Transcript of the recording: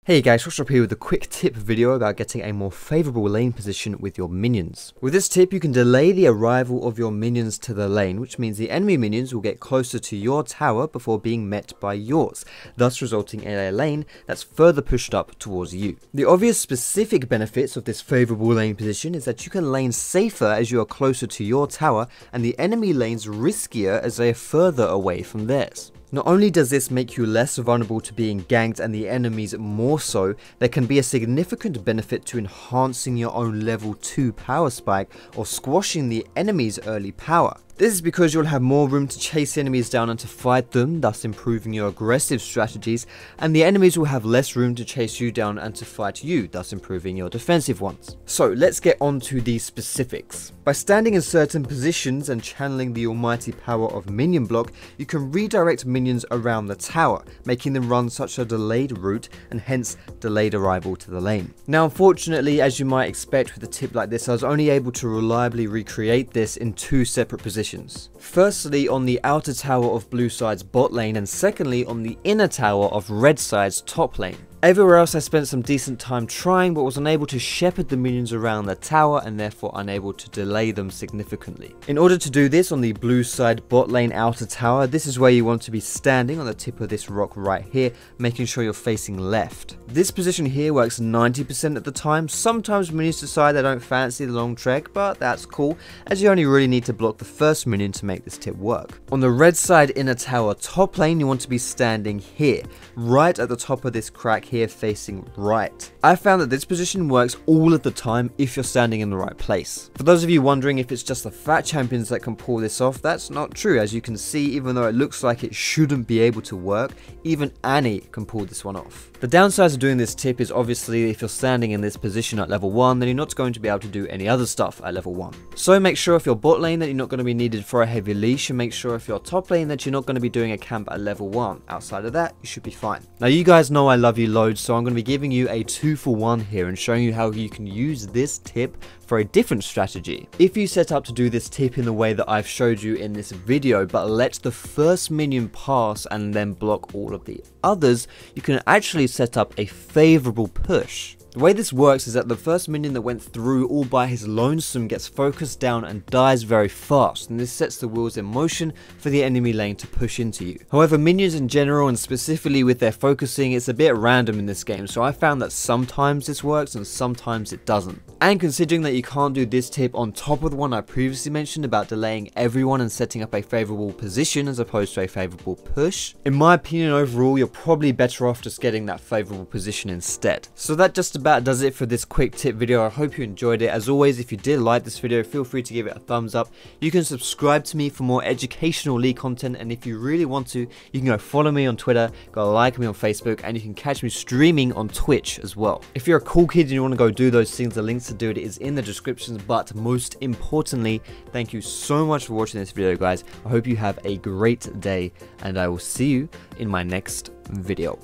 Hey guys, Foxdrop here with a quick tip video about getting a more favourable lane position with your minions. With this tip, you can delay the arrival of your minions to the lane, which means the enemy minions will get closer to your tower before being met by yours, thus resulting in a lane that's further pushed up towards you. The obvious specific benefits of this favourable lane position is that you can lane safer as you are closer to your tower, and the enemy lanes riskier as they are further away from theirs. Not only does this make you less vulnerable to being ganked and the enemies more so, there can be a significant benefit to enhancing your own level 2 power spike or squashing the enemy's early power. This is because you'll have more room to chase enemies down and to fight them, thus improving your aggressive strategies, and the enemies will have less room to chase you down and to fight you, thus improving your defensive ones. So let's get on to the specifics. By standing in certain positions and channeling the almighty power of minion block, you can redirect minions around the tower, making them run such a delayed route and hence delayed arrival to the lane. Now unfortunately, as you might expect with a tip like this, I was only able to reliably recreate this in two separate positions. Firstly on the outer tower of blue side's bot lane, and secondly on the inner tower of red side's top lane. Everywhere else I spent some decent time trying, but was unable to shepherd the minions around the tower and therefore unable to delay them significantly. In order to do this on the blue side bot lane outer tower, this is where you want to be standing on the tip of this rock right here, making sure you're facing left. This position here works 90% of the time. Sometimes minions decide they don't fancy the long trek, but that's cool, as you only really need to block the first minion to make this tip work. On the red side inner tower top lane, you want to be standing here, right at the top of this crack here, facing right. I found that this position works all of the time if you're standing in the right place. For those of you wondering if it's just the fat champions that can pull this off, that's not true. As you can see, even though it looks like it shouldn't be able to work, even Annie can pull this one off. The downside of doing this tip is obviously if you're standing in this position at level 1, then you're not going to be able to do any other stuff at level 1. So make sure if you're bot lane that you're not going to be needed for a heavy leash, and make sure if you're top lane that you're not going to be doing a camp at level 1. Outside of that, you should be fine. Now you guys know I love you loads, so I'm going to be giving you a 2-for-1 here and showing you how you can use this tip for a different strategy. If you set up to do this tip in the way that I've showed you in this video, but let the first minion pass and then block all of the others, you can actually set up a favourable push. The way this works is that the first minion that went through all by his lonesome gets focused down and dies very fast, and this sets the wheels in motion for the enemy lane to push into you. However, minions in general, and specifically with their focusing, it's a bit random in this game, so I found that sometimes this works and sometimes it doesn't. And considering that you can't do this tip on top of the one I previously mentioned about delaying everyone and setting up a favourable position as opposed to a favourable push, in my opinion overall you're probably better off just getting that favourable position instead. So that just about does it for this quick tip video. I hope you enjoyed it. As always, if you did like this video, feel free to give it a thumbs up. You can subscribe to me for more educational league content, and if you really want to, you can go follow me on Twitter, go like me on Facebook, and you can catch me streaming on Twitch as well. If you're a cool kid and you want to go do those things, the links to do it is in the description. But most importantly, thank you so much for watching this video, guys. I hope you have a great day, and I will see you in my next video.